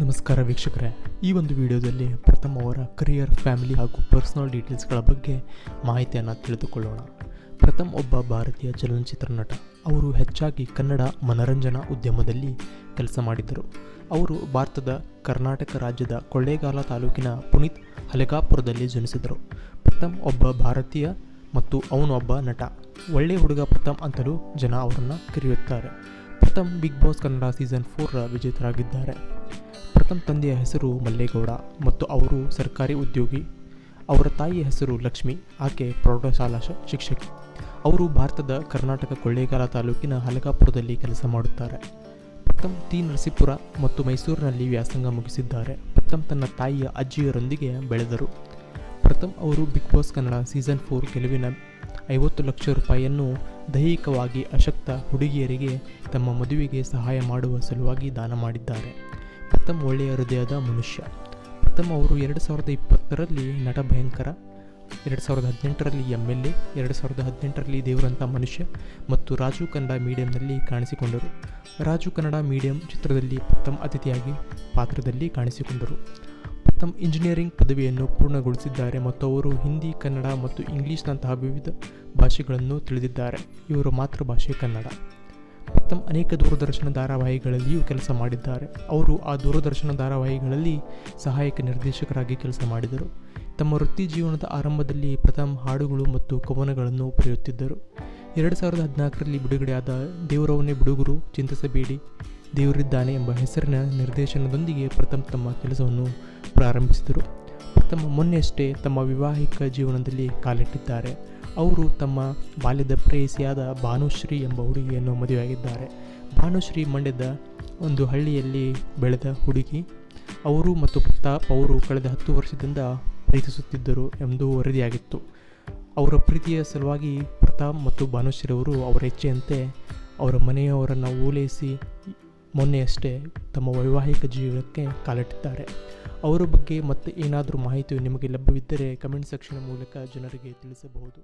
ನಮಸ್ಕಾರ ವೀಕ್ಷಕರೇ, ಈ ಒಂದು ವಿಡಿಯೋದಲ್ಲಿ ಪ್ರಥಮ್ ಅವರ ಕರಿಯರ್, ಫ್ಯಾಮಿಲಿ ಹಾಗೂ ಪರ್ಸನಲ್ ಡೀಟೇಲ್ಸ್ಗಳ ಬಗ್ಗೆ ಮಾಹಿತಿಯನ್ನು ತಿಳಿದುಕೊಳ್ಳೋಣ. ಪ್ರಥಮ್ ಒಬ್ಬ ಭಾರತೀಯ ಚಲನಚಿತ್ರ ನಟ. ಅವರು ಹೆಚ್ಚಾಗಿ ಕನ್ನಡ ಮನರಂಜನಾ ಉದ್ಯಮದಲ್ಲಿ ಕೆಲಸ ಮಾಡಿದ್ದರು. ಅವರು ಭಾರತದ ಕರ್ನಾಟಕ ರಾಜ್ಯದ ಕೊಳ್ಳೇಗಾಲ ತಾಲೂಕಿನ ಪುನೀತ್ ಹಲಗಾಪುರದಲ್ಲಿ ಜನಿಸಿದರು. ಪ್ರಥಮ್ ಒಬ್ಬ ಭಾರತೀಯ ಮತ್ತು ಅವನು ಒಬ್ಬ ನಟ. ಒಳ್ಳೆ ಹುಡುಗ ಪ್ರಥಮ್ ಅಂತಲೂ ಜನ ಅವರನ್ನು ಕರೆಯುತ್ತಾರೆ. ಪ್ರಥಮ್ ಬಿಗ್ ಬಾಸ್ ಕನ್ನಡ ಸೀಸನ್ 4ರ ವಿಜೇತರಾಗಿದ್ದಾರೆ. ಪ್ರಥಮ್ ತಂದೆಯ ಹೆಸರು ಮಲ್ಲೇಗೌಡ ಮತ್ತು ಅವರು ಸರ್ಕಾರಿ ಉದ್ಯೋಗಿ. ಅವರ ತಾಯಿಯ ಹೆಸರು ಲಕ್ಷ್ಮಿ, ಆಕೆ ಪ್ರೌಢಶಾಲಾ ಶಿಕ್ಷಕಿ. ಅವರು ಭಾರತದ ಕರ್ನಾಟಕ ಕೊಳ್ಳೇಗಾಲ ತಾಲೂಕಿನ ಹಲಗಾಪುರದಲ್ಲಿ ಕೆಲಸ ಮಾಡುತ್ತಾರೆ. ಪ್ರಥಮ್ ಟಿ ನರಸೀಪುರ ಮತ್ತು ಮೈಸೂರಿನಲ್ಲಿ ವ್ಯಾಸಂಗ ಮುಗಿಸಿದ್ದಾರೆ. ಪ್ರಥಮ್ ತನ್ನ ತಾಯಿಯ ಅಜ್ಜಿಯರೊಂದಿಗೆ ಬೆಳೆದರು. ಪ್ರಥಮ್ ಅವರು ಬಿಗ್ ಬಾಸ್ ಕನ್ನಡ ಸೀಸನ್ 4 ಗೆಲುವಿನ 50 ಲಕ್ಷ ರೂಪಾಯಿಯನ್ನು ದೈಹಿಕವಾಗಿ ಅಶಕ್ತ ಹುಡುಗಿಯರಿಗೆ ತಮ್ಮ ಮದುವೆಗೆ ಸಹಾಯ ಮಾಡುವ ಸಲುವಾಗಿ ದಾನ ಮಾಡಿದ್ದಾರೆ. ಪ್ರಥಮ್ ಒಳ್ಳೆಯ ಹೃದಯದ ಮನುಷ್ಯ. ಪ್ರಥಮ್ ಅವರು 2020ರಲ್ಲಿ ನಟ ಭಯಂಕರ, 2018ರಲ್ಲಿ MLA, 2018ರಲ್ಲಿ ದೇವರಂಥ ಮನುಷ್ಯ ಮತ್ತು ರಾಜು ಕನ್ನಡ ಮೀಡಿಯಂನಲ್ಲಿ ಕಾಣಿಸಿಕೊಂಡರು. ರಾಜು ಕನ್ನಡ ಮೀಡಿಯಂ ಚಿತ್ರದಲ್ಲಿ ಪ್ರಥಮ್ ಅತಿಥಿಯಾಗಿ ಪಾತ್ರದಲ್ಲಿ ಕಾಣಿಸಿಕೊಂಡರು. ಪ್ರಥಮ್ ಇಂಜಿನಿಯರಿಂಗ್ ಪದವಿಯನ್ನು ಪೂರ್ಣಗೊಳಿಸಿದ್ದಾರೆ ಮತ್ತು ಅವರು ಹಿಂದಿ, ಕನ್ನಡ ಮತ್ತು ಇಂಗ್ಲಿಷ್ನಂತಹ ವಿವಿಧ ಭಾಷೆಗಳನ್ನು ತಿಳಿದಿದ್ದಾರೆ. ಇವರ ಮಾತೃಭಾಷೆ ಕನ್ನಡ. ಪ್ರಥಮ್ ಅನೇಕ ದೂರದರ್ಶನ ಧಾರಾವಾಹಿಗಳಲ್ಲಿಯೂ ಕೆಲಸ ಮಾಡಿದ್ದಾರೆ. ಅವರು ಆ ದೂರದರ್ಶನ ಧಾರಾವಾಹಿಗಳಲ್ಲಿ ಸಹಾಯಕ ನಿರ್ದೇಶಕರಾಗಿ ಕೆಲಸ ಮಾಡಿದರು. ತಮ್ಮ ವೃತ್ತಿ ಜೀವನದ ಆರಂಭದಲ್ಲಿ ಪ್ರಥಮ್ ಹಾಡುಗಳು ಮತ್ತು ಕವನಗಳನ್ನು ಬರೆಯುತ್ತಿದ್ದರು. 2014ರಲ್ಲಿ ಬಿಡುಗಡೆಯಾದ ದೇವರವನೇ ಬಿಡುಗರು, ಚಿಂತಿಸಬೇಡಿ, ದೇವರಿದ್ದಾನೆ ಎಂಬ ಹೆಸರಿನ ನಿರ್ದೇಶನದೊಂದಿಗೆ ಪ್ರಥಮ್ ತಮ್ಮ ಕೆಲಸವನ್ನು ಪ್ರಾರಂಭಿಸಿದರು. ಪ್ರಥಮ್ ಮೊನ್ನೆಯಷ್ಟೇ ತಮ್ಮ ವಿವಾಹಿಕ ಜೀವನದಲ್ಲಿ ಕಾಲಿಟ್ಟಿದ್ದಾರೆ. ಅವರು ತಮ್ಮ ಬಾಲ್ಯದ ಪ್ರೇಯಸಿಯಾದ ಭಾನುಶ್ರೀ ಎಂಬ ಹುಡುಗಿಯನ್ನು ಮದುವೆಯಾಗಿದ್ದಾರೆ. ಭಾನುಶ್ರೀ ಮಂಡ್ಯದ ಒಂದು ಹಳ್ಳಿಯಲ್ಲಿ ಬೆಳೆದ ಹುಡುಗಿ. ಅವರು ಮತ್ತು ಪ್ರತಾಪ್ ಅವರು ಕಳೆದ 10 ವರ್ಷದಿಂದ ಪ್ರೀತಿಸುತ್ತಿದ್ದರು ಎಂದು ವರದಿಯಾಗಿತ್ತು. ಅವರ ಪ್ರೀತಿಯ ಸಲುವಾಗಿ ಪ್ರತಾಪ್ ಮತ್ತು ಭಾನುಶ್ರೀ ಅವರು ಅವರ ಇಚ್ಛೆಯಂತೆ ಅವರ ಮನೆಯವರನ್ನು ಓಲೈಸಿ ಮೊನ್ನೆಯಷ್ಟೇ ತಮ್ಮ ವೈವಾಹಿಕ ಜೀವನಕ್ಕೆ ಕಾಲಿಟ್ಟಿದ್ದಾರೆ. ಅವರ ಬಗ್ಗೆ ಮತ್ತೆ ಏನಾದರೂ ಮಾಹಿತಿಯು ನಿಮಗೆ ಲಭ್ಯವಿದ್ದರೆ ಕಮೆಂಟ್ ಸೆಕ್ಷನ್ ಮೂಲಕ ಜನರಿಗೆ ತಿಳಿಸಬಹುದು.